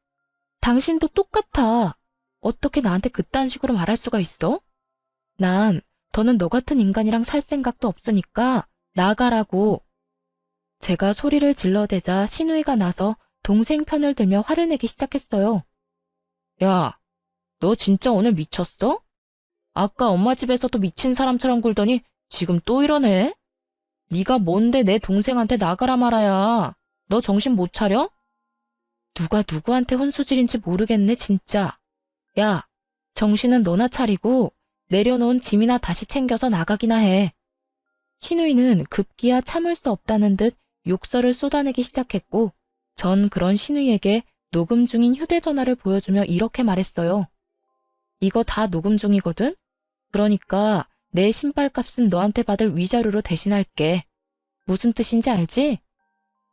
당신도 똑같아. 어떻게 나한테 그딴 식으로 말할 수가 있어? 난 더는 너 같은 인간이랑 살 생각도 없으니까 나가라고. 제가 소리를 질러대자 신우이가 나서 동생 편을 들며 화를 내기 시작했어요. 야, 너 진짜 오늘 미쳤어? 아까 엄마 집에서도 미친 사람처럼 굴더니 지금 또 이러네? 네가 뭔데 내 동생한테 나가라 말아야. 너 정신 못 차려? 누가 누구한테 혼수질인지 모르겠네 진짜. 야, 정신은 너나 차리고 내려놓은 짐이나 다시 챙겨서 나가기나 해. 신우이는 급기야 참을 수 없다는 듯 욕설을 쏟아내기 시작했고 전 그런 신우이에게 녹음 중인 휴대전화를 보여주며 이렇게 말했어요. 이거 다 녹음 중이거든? 그러니까 내 신발값은 너한테 받을 위자료로 대신할게. 무슨 뜻인지 알지?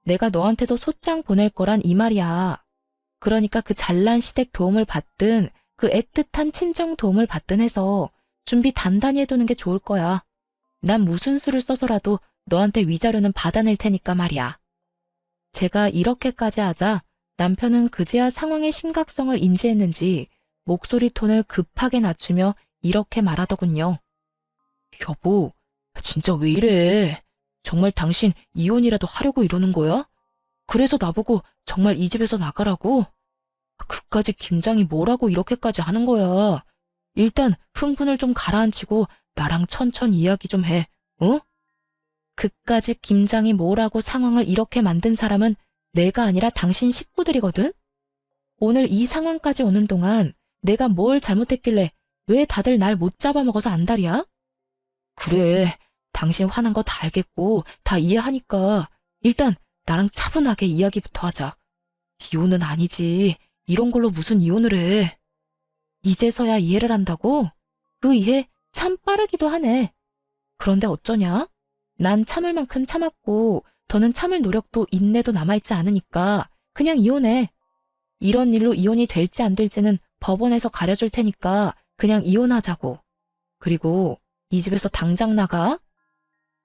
내가 너한테도 소장 보낼 거란 이 말이야. 그러니까 그 잘난 시댁 도움을 받든 그 애틋한 친정 도움을 받든 해서 준비 단단히 해두는 게 좋을 거야. 난 무슨 수를 써서라도 너한테 위자료는 받아낼 테니까 말이야. 제가 이렇게까지 하자 남편은 그제야 상황의 심각성을 인지했는지 목소리 톤을 급하게 낮추며 이렇게 말하더군요. 여보, 진짜 왜 이래? 정말 당신 이혼이라도 하려고 이러는 거야? 그래서 나보고 정말 이 집에서 나가라고? 그까짓 김장이 뭐라고 이렇게까지 하는 거야? 일단 흥분을 좀 가라앉히고 나랑 천천히 이야기 좀 해, 어? 그까짓 김장이 뭐라고 상황을 이렇게 만든 사람은 내가 아니라 당신 식구들이거든? 오늘 이 상황까지 오는 동안 내가 뭘 잘못했길래 왜 다들 날 못 잡아먹어서 안달이야? 그래, 당신 화난 거 다 알겠고 다 이해하니까 일단 나랑 차분하게 이야기부터 하자. 이혼은 아니지. 이런 걸로 무슨 이혼을 해. 이제서야 이해를 한다고? 그 이해 참 빠르기도 하네. 그런데 어쩌냐? 난 참을 만큼 참았고 더는 참을 노력도 인내도 남아있지 않으니까 그냥 이혼해. 이런 일로 이혼이 될지 안 될지는 법원에서 가려줄 테니까 그냥 이혼하자고. 그리고 이 집에서 당장 나가.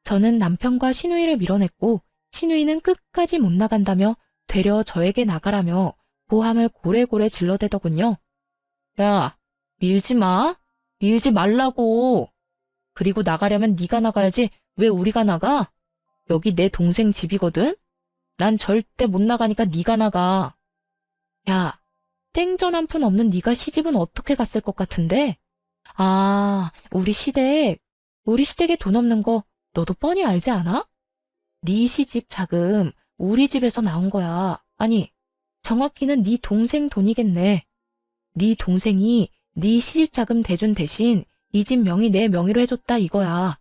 저는 남편과 신우이를 밀어냈고 신우이는 끝까지 못 나간다며 되려 저에게 나가라며 고함을 고래고래 질러대더군요. 야, 밀지 마. 밀지 말라고. 그리고 나가려면 네가 나가야지 왜 우리가 나가? 여기 내 동생 집이거든? 난 절대 못 나가니까 네가 나가. 야, 땡전 한 푼 없는 네가 시집은 어떻게 갔을 것 같은데? 아, 우리 시댁에 돈 없는 거 너도 뻔히 알지 않아? 네 시집 자금 우리 집에서 나온 거야. 아니, 정확히는 네 동생 돈이겠네. 네 동생이 네 시집 자금 대준 대신 이 집 명의 내 명의로 해줬다 이거야.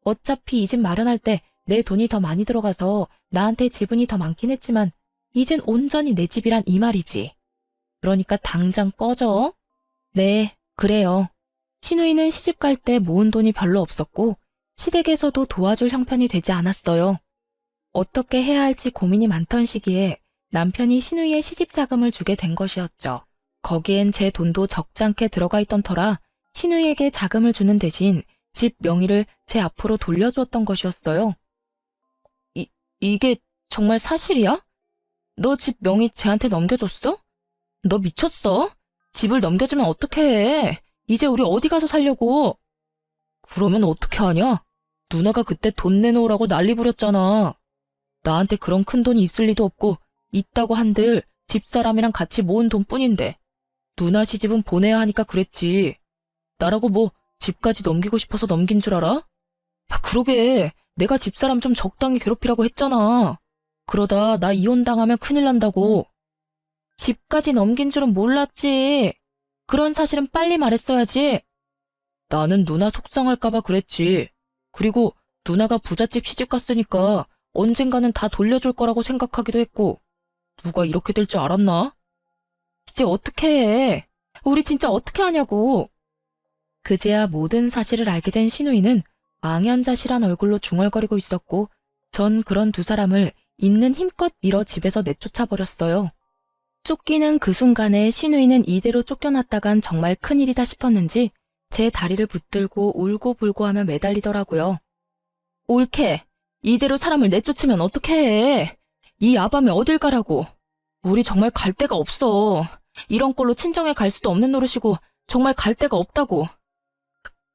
어차피 이 집 마련할 때 내 돈이 더 많이 들어가서 나한테 지분이 더 많긴 했지만 이젠 온전히 내 집이란 이 말이지. 그러니까 당장 꺼져. 네, 그래요. 신우이는 시집 갈 때 모은 돈이 별로 없었고 시댁에서도 도와줄 형편이 되지 않았어요. 어떻게 해야 할지 고민이 많던 시기에 남편이 신우이의 시집 자금을 주게 된 것이었죠. 거기엔 제 돈도 적잖게 들어가 있던 터라 신우이에게 자금을 주는 대신 집 명의를 제 앞으로 돌려주었던 것이었어요. 이게 정말 사실이야? 너 집 명의 쟤한테 넘겨줬어? 너 미쳤어? 집을 넘겨주면 어떻게 해? 이제 우리 어디 가서 살려고? 그러면 어떻게 하냐? 누나가 그때 돈 내놓으라고 난리 부렸잖아. 나한테 그런 큰 돈이 있을 리도 없고 있다고 한들 집사람이랑 같이 모은 돈뿐인데 누나 시집은 보내야 하니까 그랬지. 나라고 뭐 집까지 넘기고 싶어서 넘긴 줄 알아? 야, 그러게 내가 집사람 좀 적당히 괴롭히라고 했잖아. 그러다 나 이혼당하면 큰일 난다고. 집까지 넘긴 줄은 몰랐지. 그런 사실은 빨리 말했어야지. 나는 누나 속상할까봐 그랬지. 그리고 누나가 부잣집 시집 갔으니까 언젠가는 다 돌려줄 거라고 생각하기도 했고. 누가 이렇게 될 줄 알았나? 이제 어떻게 해? 우리 진짜 어떻게 하냐고. 그제야 모든 사실을 알게 된 신우이는 망연자실한 얼굴로 중얼거리고 있었고 전 그런 두 사람을 있는 힘껏 밀어 집에서 내쫓아버렸어요. 쫓기는 그 순간에 신우이는 이대로 쫓겨났다간 정말 큰일이다 싶었는지 제 다리를 붙들고 울고불고 하며 매달리더라고요. 옳게, 이대로 사람을 내쫓으면 어떡해. 이 야밤에 어딜 가라고. 우리 정말 갈 데가 없어. 이런 꼴로 친정에 갈 수도 없는 노릇이고 정말 갈 데가 없다고.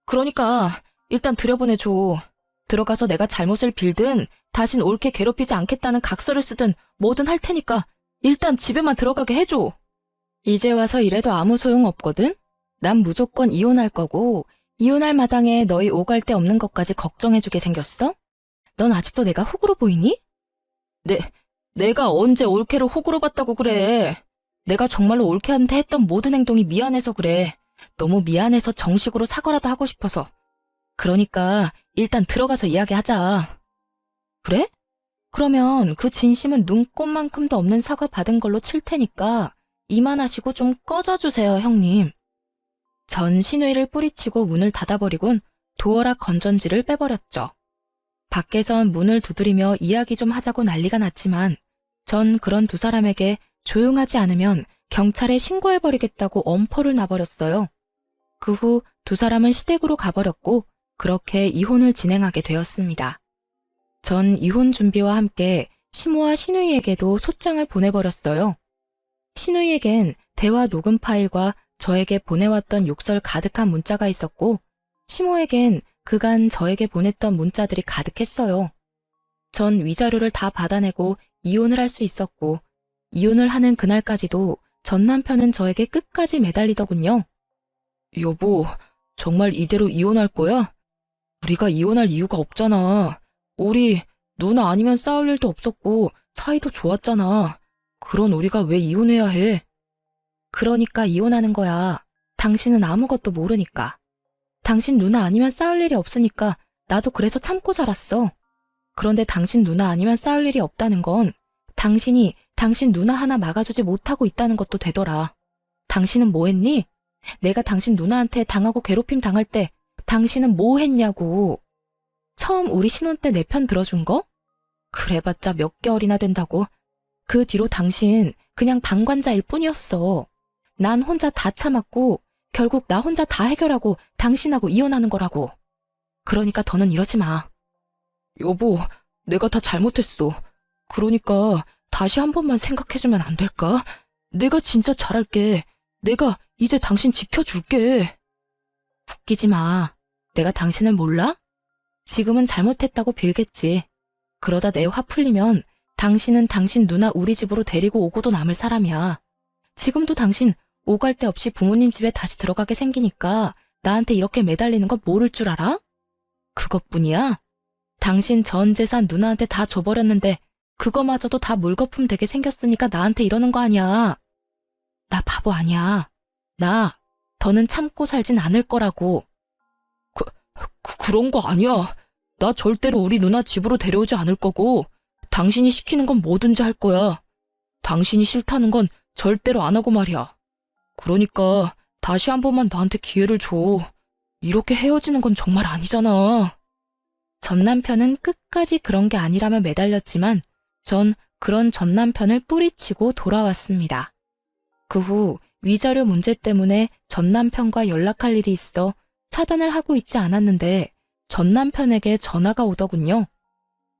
그러니까 일단 들여보내줘. 들어가서 내가 잘못을 빌든 다신 옳게 괴롭히지 않겠다는 각서를 쓰든 뭐든 할 테니까 일단 집에만 들어가게 해줘. 이제 와서 이래도 아무 소용 없거든? 난 무조건 이혼할 거고 이혼할 마당에 너희 오갈 데 없는 것까지 걱정해주게 생겼어? 넌 아직도 내가 호구로 보이니? 내가 언제 옳게를 호구로 봤다고 그래. 내가 정말로 옳게한테 했던 모든 행동이 미안해서 그래. 너무 미안해서 정식으로 사과라도 하고 싶어서. 그러니까 일단 들어가서 이야기하자. 그래? 그러면 그 진심은 눈꼽만큼도 없는 사과 받은 걸로 칠 테니까 이만하시고 좀 꺼져주세요, 형님. 전 신우이를 뿌리치고 문을 닫아버리곤 도어락 건전지를 빼버렸죠. 밖에선 문을 두드리며 이야기 좀 하자고 난리가 났지만 전 그런 두 사람에게 조용하지 않으면 경찰에 신고해버리겠다고 엄포를 놔버렸어요. 그 후 두 사람은 시댁으로 가버렸고 그렇게 이혼을 진행하게 되었습니다. 전 이혼 준비와 함께 시모와 신우이에게도 소장을 보내버렸어요. 신우이에겐 대화 녹음 파일과 저에게 보내왔던 욕설 가득한 문자가 있었고 시모에겐 그간 저에게 보냈던 문자들이 가득했어요. 전 위자료를 다 받아내고 이혼을 할 수 있었고 이혼을 하는 그날까지도 전 남편은 저에게 끝까지 매달리더군요. 여보, 정말 이대로 이혼할 거야? 우리가 이혼할 이유가 없잖아. 우리 누나 아니면 싸울 일도 없었고 사이도 좋았잖아. 그런 우리가 왜 이혼해야 해? 그러니까 이혼하는 거야. 당신은 아무것도 모르니까. 당신 누나 아니면 싸울 일이 없으니까 나도 그래서 참고 살았어. 그런데 당신 누나 아니면 싸울 일이 없다는 건 당신이 당신 누나 하나 막아주지 못하고 있다는 것도 되더라. 당신은 뭐 했니? 내가 당신 누나한테 당하고 괴롭힘 당할 때 당신은 뭐 했냐고. 처음 우리 신혼 때 내 편 들어준 거? 그래봤자 몇 개월이나 된다고. 그 뒤로 당신 그냥 방관자일 뿐이었어. 난 혼자 다 참았고 결국 나 혼자 다 해결하고 당신하고 이혼하는 거라고. 그러니까 더는 이러지 마. 여보, 내가 다 잘못했어. 그러니까 다시 한 번만 생각해주면 안 될까? 내가 진짜 잘할게. 내가 이제 당신 지켜줄게. 웃기지 마. 내가 당신을 몰라? 지금은 잘못했다고 빌겠지. 그러다 내 화 풀리면 당신은 당신 누나 우리 집으로 데리고 오고도 남을 사람이야. 지금도 당신 오갈 데 없이 부모님 집에 다시 들어가게 생기니까 나한테 이렇게 매달리는 거 모를 줄 알아? 그것뿐이야? 당신 전 재산 누나한테 다 줘버렸는데 그거마저도 다 물거품 되게 생겼으니까 나한테 이러는 거 아니야. 나 바보 아니야. 나 더는 참고 살진 않을 거라고. 그런 거 아니야. 나 절대로 우리 누나 집으로 데려오지 않을 거고 당신이 시키는 건 뭐든지 할 거야. 당신이 싫다는 건 절대로 안 하고 말이야. 그러니까 다시 한 번만 나한테 기회를 줘. 이렇게 헤어지는 건 정말 아니잖아. 전 남편은 끝까지 그런 게 아니라며 매달렸지만 전 그런 전 남편을 뿌리치고 돌아왔습니다. 그 후 위자료 문제 때문에 전 남편과 연락할 일이 있어 차단을 하고 있지 않았는데 전 남편에게 전화가 오더군요.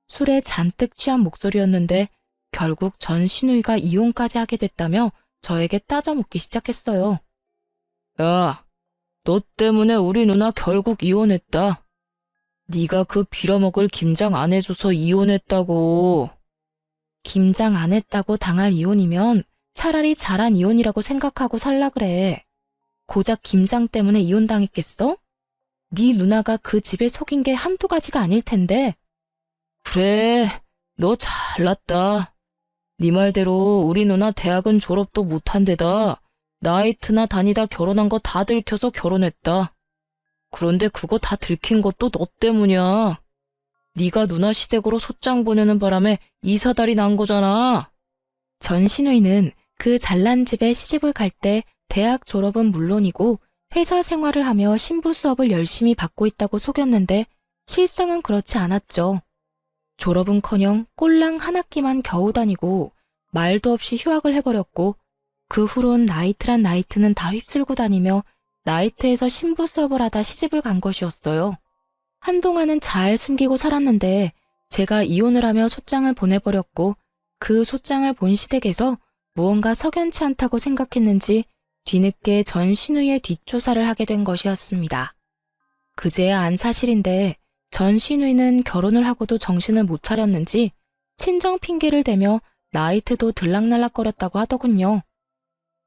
술에 잔뜩 취한 목소리였는데 결국 전 시누이가 이혼까지 하게 됐다며 저에게 따져 묻기 시작했어요. 야, 너 때문에 우리 누나 결국 이혼했다. 네가 그 빌어먹을 김장 안 해줘서 이혼했다고. 김장 안 했다고 당할 이혼이면 차라리 잘한 이혼이라고 생각하고 살라 그래. 고작 김장 때문에 이혼당했겠어? 네 누나가 그 집에 속인 게 한두 가지가 아닐 텐데. 그래, 너 잘났다. 네 말대로 우리 누나 대학은 졸업도 못한 데다 나이트나 다니다 결혼한 거 다 들켜서 결혼했다. 그런데 그거 다 들킨 것도 너 때문이야. 네가 누나 시댁으로 소장 보내는 바람에 이사달이 난 거잖아. 전 시누이는 그 잘난 집에 시집을 갈 때 대학 졸업은 물론이고 회사 생활을 하며 신부 수업을 열심히 받고 있다고 속였는데 실상은 그렇지 않았죠. 졸업은커녕 꼴랑 한 학기만 겨우 다니고 말도 없이 휴학을 해버렸고 그 후론 나이트란 나이트는 다 휩쓸고 다니며 나이트에서 신부 수업을 하다 시집을 간 것이었어요. 한동안은 잘 숨기고 살았는데 제가 이혼을 하며 소장을 보내버렸고 그 소장을 본 시댁에서 무언가 석연치 않다고 생각했는지 뒤늦게 전 시누이의 뒷조사를 하게 된 것이었습니다. 그제야 안 사실인데 전 시누이는 결혼을 하고도 정신을 못 차렸는지 친정 핑계를 대며 나이트도 들락날락거렸다고 하더군요.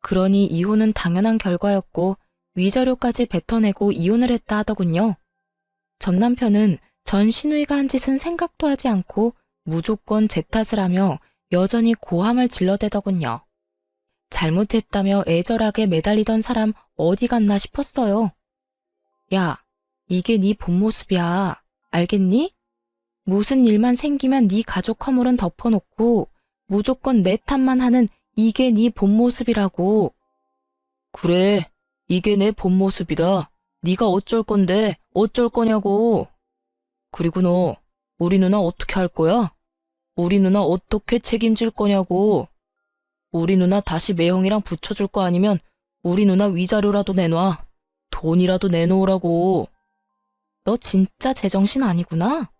그러니 이혼은 당연한 결과였고 위자료까지 뱉어내고 이혼을 했다 하더군요. 전 남편은 전 시누이가 한 짓은 생각도 하지 않고 무조건 제 탓을 하며 여전히 고함을 질러대더군요. 잘못했다며 애절하게 매달리던 사람 어디 갔나 싶었어요. 야, 이게 네 본 모습이야. 알겠니? 무슨 일만 생기면 네 가족 허물은 덮어놓고 무조건 내 탓만 하는 이게 네 본 모습이라고. 그래, 이게 내 본 모습이다. 네가 어쩔 건데 어쩔 거냐고. 그리고 너, 우리 누나 어떻게 할 거야? 우리 누나 어떻게 책임질 거냐고. 우리 누나 다시 매형이랑 붙여줄 거 아니면 우리 누나 위자료라도 내놔. 돈이라도 내놓으라고. 너 진짜 제정신 아니구나?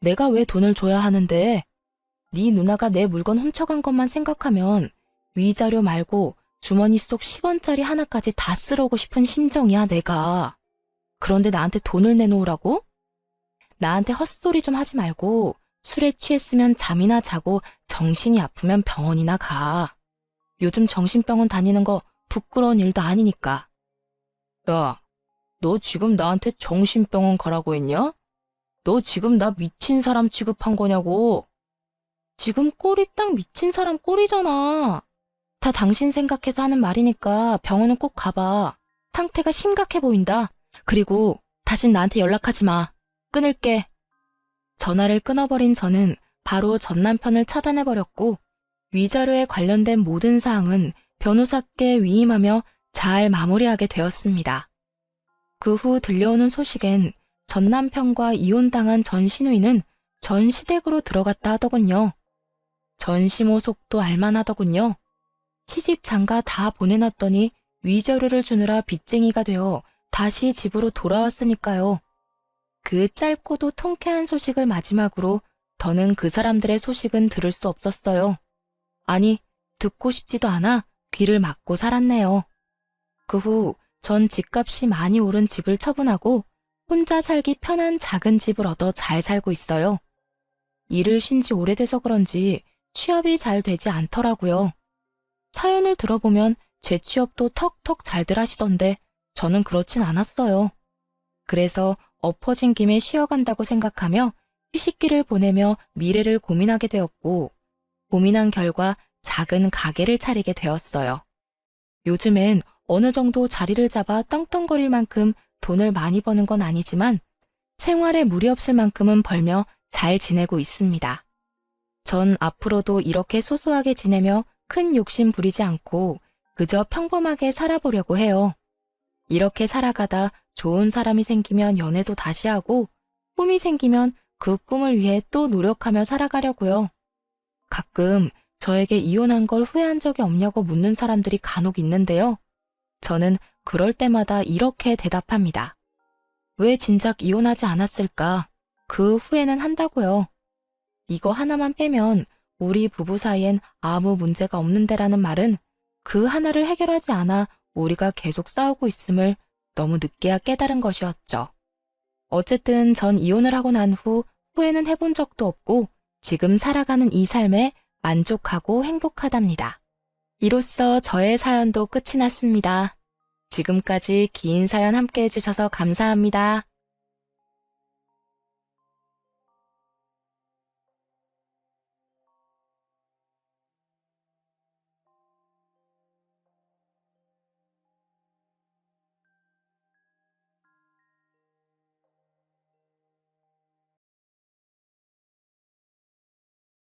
내가 왜 돈을 줘야 하는데? 네 누나가 내 물건 훔쳐간 것만 생각하면 위자료 말고 주머니 속 10원짜리 하나까지 다 쓸어오고 싶은 심정이야, 내가. 그런데 나한테 돈을 내놓으라고? 나한테 헛소리 좀 하지 말고 술에 취했으면 잠이나 자고 정신이 아프면 병원이나 가. 요즘 정신병원 다니는 거 부끄러운 일도 아니니까. 야, 너 지금 나한테 정신병원 가라고 했냐? 너 지금 나 미친 사람 취급한 거냐고. 지금 꼴이 딱 미친 사람 꼴이잖아. 다 당신 생각해서 하는 말이니까 병원은 꼭 가봐. 상태가 심각해 보인다. 그리고 다신 나한테 연락하지 마. 끊을게. 전화를 끊어버린 저는 바로 전 남편을 차단해버렸고 위자료에 관련된 모든 사항은 변호사께 위임하며 잘 마무리하게 되었습니다. 그 후 들려오는 소식엔 전 남편과 이혼당한 전 시누이는 전 시댁으로 들어갔다 하더군요. 전 시모 속도 알만하더군요. 시집 장가 다 보내놨더니 위자료를 주느라 빚쟁이가 되어 다시 집으로 돌아왔으니까요. 그 짧고도 통쾌한 소식을 마지막으로 더는 그 사람들의 소식은 들을 수 없었어요. 아니, 듣고 싶지도 않아 귀를 막고 살았네요. 그 후 전 집값이 많이 오른 집을 처분하고 혼자 살기 편한 작은 집을 얻어 잘 살고 있어요. 일을 쉰 지 오래돼서 그런지 취업이 잘 되지 않더라고요. 사연을 들어보면 제 취업도 턱턱 잘들 하시던데 저는 그렇진 않았어요. 그래서 엎어진 김에 쉬어간다고 생각하며 휴식기를 보내며 미래를 고민하게 되었고 고민한 결과 작은 가게를 차리게 되었어요. 요즘엔 어느 정도 자리를 잡아 떵떵거릴 만큼 돈을 많이 버는 건 아니지만 생활에 무리 없을 만큼은 벌며 잘 지내고 있습니다. 전 앞으로도 이렇게 소소하게 지내며 큰 욕심 부리지 않고 그저 평범하게 살아보려고 해요. 이렇게 살아가다 좋은 사람이 생기면 연애도 다시 하고 꿈이 생기면 그 꿈을 위해 또 노력하며 살아가려고요. 가끔 저에게 이혼한 걸 후회한 적이 없냐고 묻는 사람들이 간혹 있는데요. 저는 그럴 때마다 이렇게 대답합니다. 왜 진작 이혼하지 않았을까? 그 후회는 한다고요. 이거 하나만 빼면 우리 부부 사이엔 아무 문제가 없는데라는 말은 그 하나를 해결하지 않아 우리가 계속 싸우고 있음을 너무 늦게야 깨달은 것이었죠. 어쨌든 전 이혼을 하고 난 후 후회는 해본 적도 없고 지금 살아가는 이 삶에 만족하고 행복하답니다. 이로써 저의 사연도 끝이 났습니다. 지금까지 긴 사연 함께 해주셔서 감사합니다.